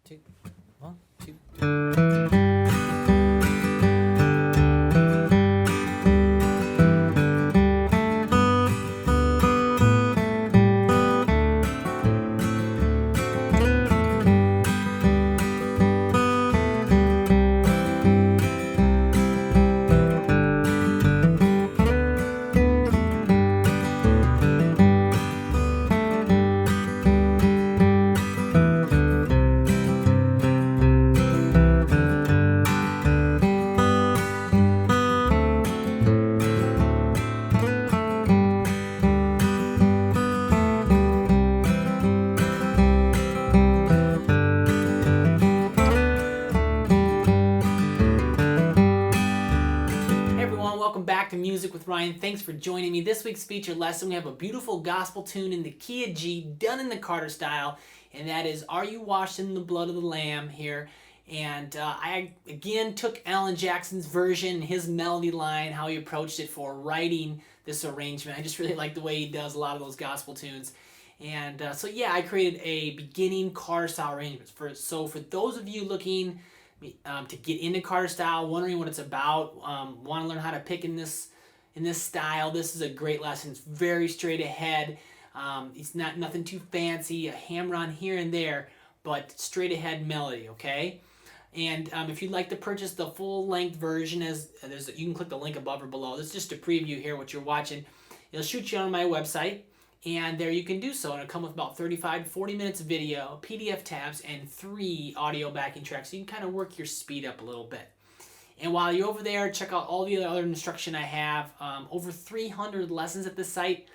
2, 1, 2, 3. Welcome back to Music with Ryan. Thanks for joining me. This week's featured lesson, we have a beautiful gospel tune in the key of G, done in the Carter style, and that is Are You Washed in the Blood of the Lamb here. And I, again, took Alan Jackson's version, his melody line, how he approached it for writing this arrangement. I just really like the way he does a lot of those gospel tunes. And so, yeah, I created a beginning Carter style arrangement. So for those of you looking to get into Carter style, wondering what it's about, want to learn how to pick in this style, this is a great lesson. It's very straight ahead. It's nothing too fancy, a hammer on here and there, but straight ahead melody, okay? And if you'd like to purchase the full length version, you can click the link above or below. This is just a preview here, what you're watching. It'll shoot you on my website, and there you can do so. And it'll come with about 35 to 40 minutes of video, PDF tabs, and 3 audio backing tracks. So you can kind of work your speed up a little bit. And while you're over there, check out all the other instruction I have. Over 300 lessons at the site.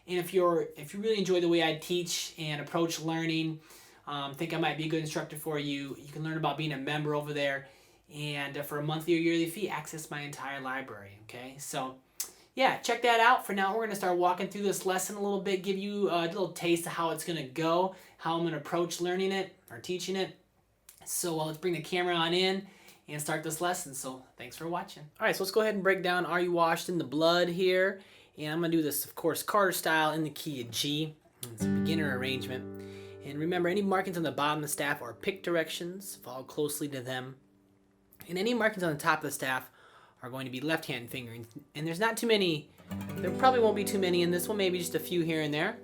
And if you really enjoy the way I teach and approach learning, think I might be a good instructor for you, you can learn about being a member over there. And for a monthly or yearly fee, access my entire library. Okay, so yeah, check that out. For now, we're going to start walking through this lesson a little bit, give you a little taste of how it's going to go, how I'm going to approach learning it or teaching it. So let's bring the camera on in and start this lesson. So thanks for watching. All right, so let's go ahead and break down Are You Washed in the Blood here. And I'm going to do this, of course, Carter style in the key of G. It's a beginner arrangement. And remember, any markings on the bottom of the staff are pick directions. Follow closely to them. And any markings on the top of the staff are going to be left-hand fingering. And there's not too many. There probably won't be too many in this one, maybe just a few here and there.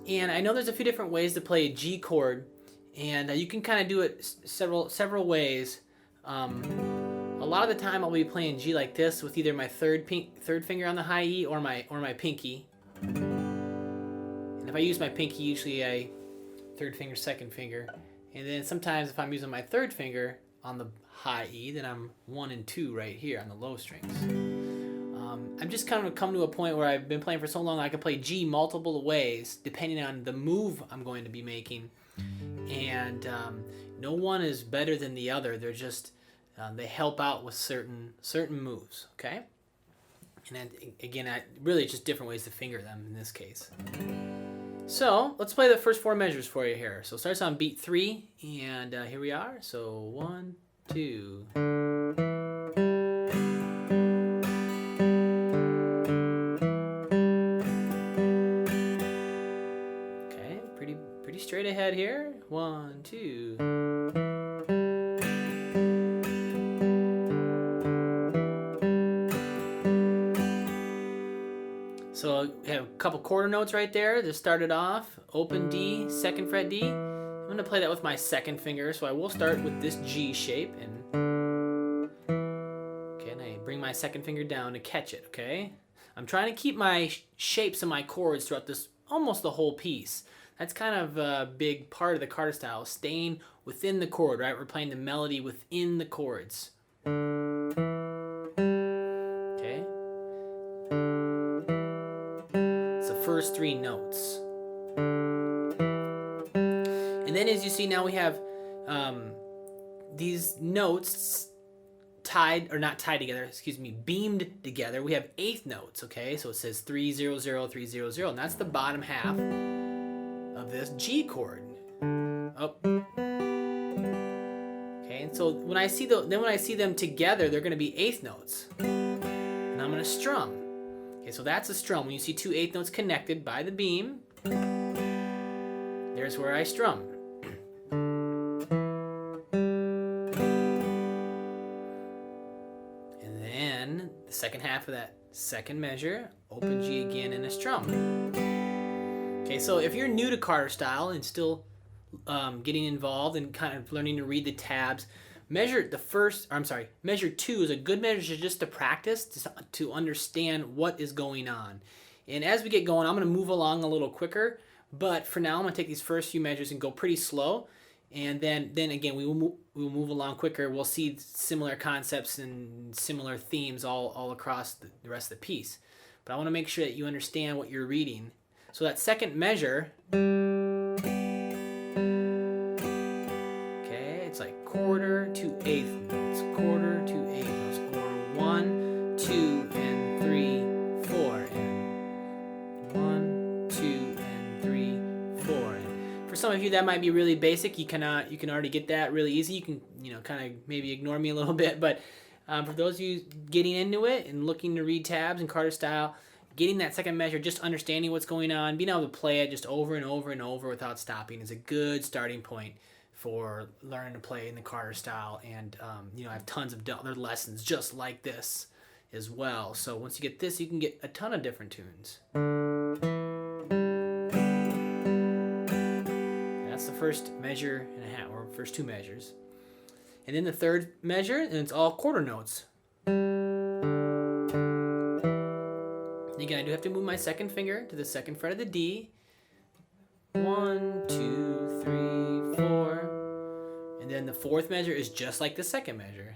And I know there's a few different ways to play a G chord. And you can kind of do it several ways. A lot of the time I'll be playing G like this with either my third finger on the high E or my pinky. And if I use my pinky, usually I third finger, second finger. And then sometimes if I'm using my third finger on the high E, then I'm 1 and 2 right here on the low strings. I've just kind of come to a point where I've been playing for so long I can play G multiple ways depending on the move I'm going to be making. And no one is better than the other. They're just they help out with certain moves, okay? And then, again, really it's just different ways to finger them in this case. So let's play the first 4 measures for you here. So it starts on beat 3, and here we are. So 1, 2. Okay, pretty straight ahead here. 1, 2. So we have a couple quarter notes right there. This started off, open D, 2nd fret D. I'm going to play that with my 2nd finger, so I will start with this G shape. And I bring my 2nd finger down to catch it, okay? I'm trying to keep my shapes and my chords throughout this, almost the whole piece. That's kind of a big part of the Carter style, staying within the chord, right? We're playing the melody within the chords. First 3 notes. And then as you see now we have these notes beamed together. We have 8th notes, okay? So it says 3 0 0 3 0 0, and that's the bottom half of this G chord. Oh. Okay, and so when I see them together, they're going to be 8th notes. And I'm going to strum. Okay, so that's a strum. When you see 2 8th notes connected by the beam, there's where I strum. second half of that second measure, open G again, and a strum. Okay, so if you're new to Carter style and still getting involved and kind of learning to read the tabs, measure 2 is a good measure just to practice, to understand what is going on. And as we get going, I'm going to move along a little quicker, but for now I'm going to take these first few measures and go pretty slow, and then again we will move along quicker. We'll see similar concepts and similar themes all across the rest of the piece. But I want to make sure that you understand what you're reading. So that second measure, okay, it's like quarter to eighth notes, quarter to eighth notes, or 1, 2, and 3, 4, and 1, 2, and 3, 4. And for some of you that might be really basic. You can already get that really easy. You can kind of maybe ignore me a little bit, but for those of you getting into it and looking to read tabs in Carter style, getting that second measure, just understanding what's going on, being able to play it just over and over and over without stopping is a good starting point for learning to play in the Carter style. And I have tons of other lessons just like this as well. So once you get this, you can get a ton of different tunes. That's the first measure and a half, or first 2 measures. And then the third measure, and it's all quarter notes. Again, I do have to move my second finger to the second fret of the D. 1, 2, 3, 4. And then the fourth measure is just like the second measure.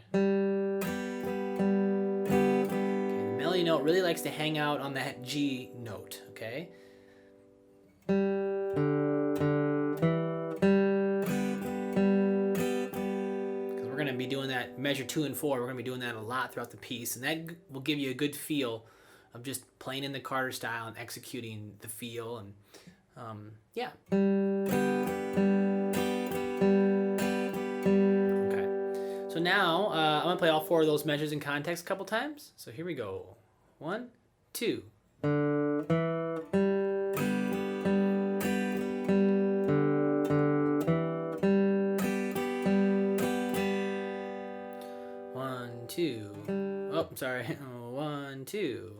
Okay, the melody note really likes to hang out on that G note, okay? Because we're going to be doing that measure 2 and 4. We're going to be doing that a lot throughout the piece, and that will give you a good feel of just playing in the Carter style and executing the feel, and yeah. Okay, so now I'm gonna play all 4 of those measures in context a couple times. So here we go. 1, 2. 1, 2. Oh, I'm sorry. 1, 2.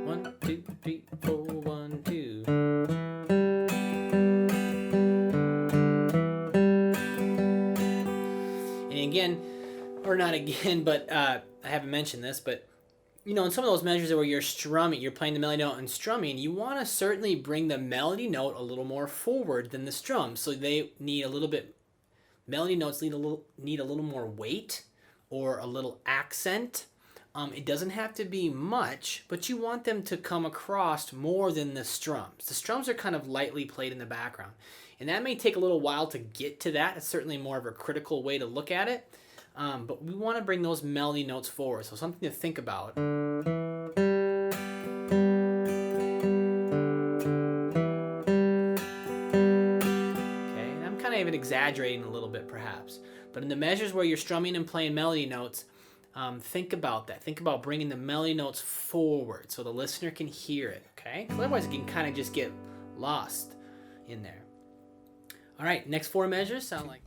1, 2, 3, 4, 1, 2. And again, or not again, but I haven't mentioned this, but in some of those measures where you're strumming, you're playing the melody note and strumming, you want to certainly bring the melody note a little more forward than the strum. So they need a little bit, melody notes need a little more weight or a little accent. It doesn't have to be much, but you want them to come across more than the strums. The strums are kind of lightly played in the background, and that may take a little while to get to that. It's certainly more of a critical way to look at it. But we want to bring those melody notes forward, so something to think about. Okay, and I'm kind of even exaggerating a little bit perhaps, but in the measures where you're strumming and playing melody notes, think about that. Think about bringing the melody notes forward so the listener can hear it, okay? Because otherwise it can kind of just get lost in there. All right, next 4 measures sound like...